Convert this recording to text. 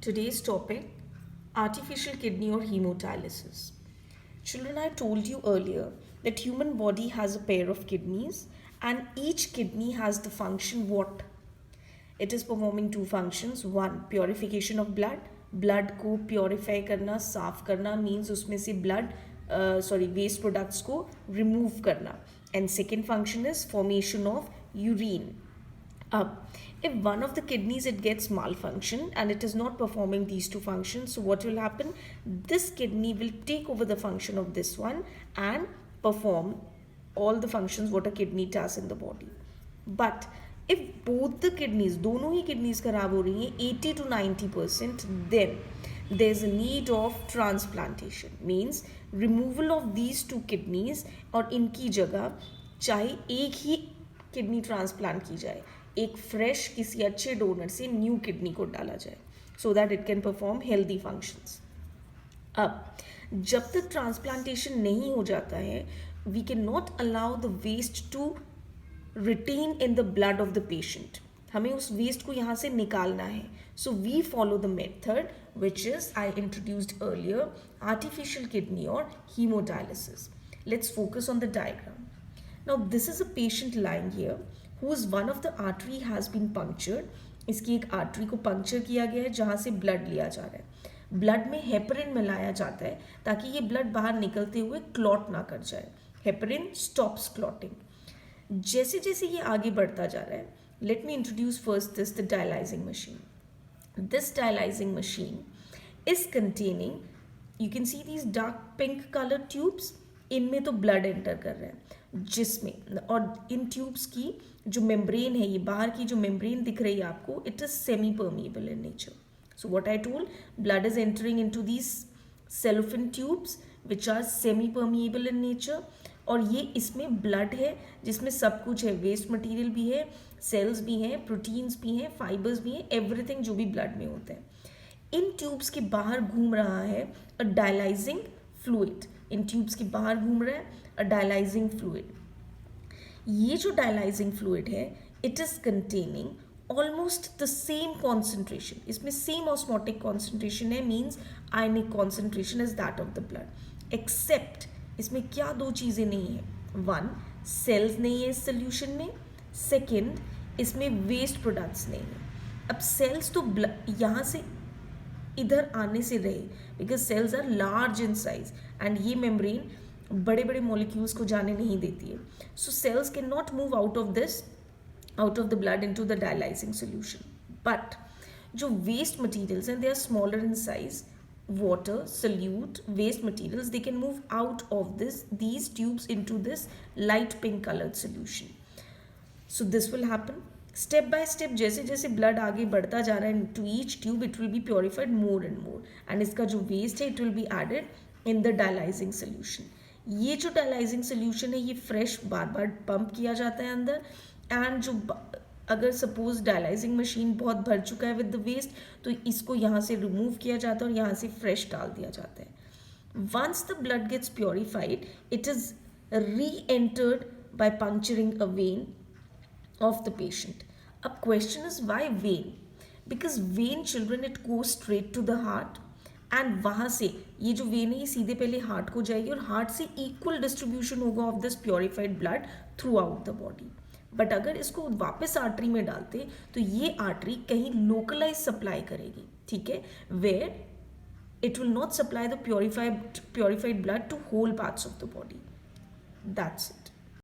Today's topic, artificial kidney or hemodialysis. Children, I told you earlier that human body has a pair of kidneys and each kidney has the function what? It is performing two functions. One, purification of blood. Blood को purify करना, साफ करना means उसमें से waste products को remove करना. And second function is formation of urine. If one of the kidneys it gets malfunction and it is not performing these two functions, so what will happen? This kidney will take over the function of this one and perform all the functions what a kidney does in the body. But if both the kidneys, दोनों ही kidneys खराब हो रही हैं 80 to 90%, then there's a need of transplantation. Means removal of these two kidneys और इनकी जगह चाहे एक ही किडनी ट्रांसप्लांट की जाए, एक फ्रेश किसी अच्छे डोनर से न्यू किडनी को डाला जाए so that it can perform healthy functions. अब जब तक ट्रांसप्लांटेशन नहीं हो जाता है, we can not allow the waste to retain in the blood of the patient. हमें उस वेस्ट को यहाँ से निकालना है. So we follow the method which is I introduced earlier, artificial kidney और haemodialysis. Let's focus on the diagram. Now this is a patient lying here whose one of the artery has been punctured. इसकी एक artery को puncture किया गया है जहाँ से blood लिया जा रहा है. ब्लड में हेपरिन मिलाया जाता है ताकि ये ब्लड बाहर निकलते हुए क्लॉट ना कर जाए. Heparin stops clotting. जैसे जैसे ये आगे बढ़ता जा रहा है, let me introduce first the dialysing machine. This dialysing machine is containing, you can see these dark pink colour tubes. इनमें तो ब्लड एंटर कर रहा है जिसमें, और इन ट्यूब्स की जो मेम्ब्रेन है, ये बाहर की जो मेम्ब्रेन दिख रही है आपको, it is semi permeable in nature. So what I told, blood is entering into these cellophane tubes which are semi permeable in nature. और ये इसमें ब्लड है जिसमें सब कुछ है, वेस्ट मटेरियल भी है, सेल्स भी हैं, प्रोटीन्स भी हैं, फाइबर्स भी हैं, एवरीथिंग जो भी ब्लड में होता है. इन ट्यूब्स के बाहर घूम रहा है अ डायलाइजिंग फ्लूइड. इन ट्यूब्स के बाहर घूम रहा है अ डायलाइजिंग फ्लूइड. ये जो डायलाइजिंग फ्लूइड है, it is containing almost the same concentration. इसमें सेम ऑस्मोटिक कॉन्सेंट्रेशन है, means ionic concentration is that of the blood. Except इसमें क्या दो चीज़ें नहीं है. वन, सेल्स नहीं है इस सोल्यूशन में. सेकेंड, इसमें वेस्ट प्रोडक्ट्स नहीं है. अब सेल्स तो यहाँ से इधर आने से रहे because cells are large in size and ये मेम्ब्रेन बड़े बड़े मॉलिक्यूल्स को जाने नहीं देती है. So cells can not move out of the blood into the dialysing solution. But जो वेस्ट मटीरियल्स हैं, they are smaller in size. Water, solute, waste materials, they can move out of these tubes into this light pink colored solution. So this will happen. Step by step जैसे जैसे blood आगे बढ़ता जा रहा है to each tube, it will be purified more and more, and इसका जो waste है it will be added in the dialysing solution. ये जो डायलाइजिंग सोल्यूशन है, ये फ्रेश बार बार पंप किया जाता है अंदर. एंड जो अगर सपोज डायलाइजिंग मशीन बहुत भर चुका है विद द वेस्ट, तो इसको यहाँ से रिमूव किया जाता है और यहाँ से फ्रेश डाल दिया जाता है. Once the blood gets purified, it is reentered by puncturing a vein of the patient. A question is why vein? Because vein, children, it goes straight to the heart and वहाँ से ये जो when है ये सीधे पहले heart को जाएगी और हार्ट से इक्वल डिस्ट्रीब्यूशन होगा of this purified blood through out the body. But अगर इसको वापस आर्टरी में डालते तो ये आर्टरी कहीं लोकलाइज सप्लाई करेगी, ठीक है, where it will not supply the purified blood to whole parts of the body. That's it.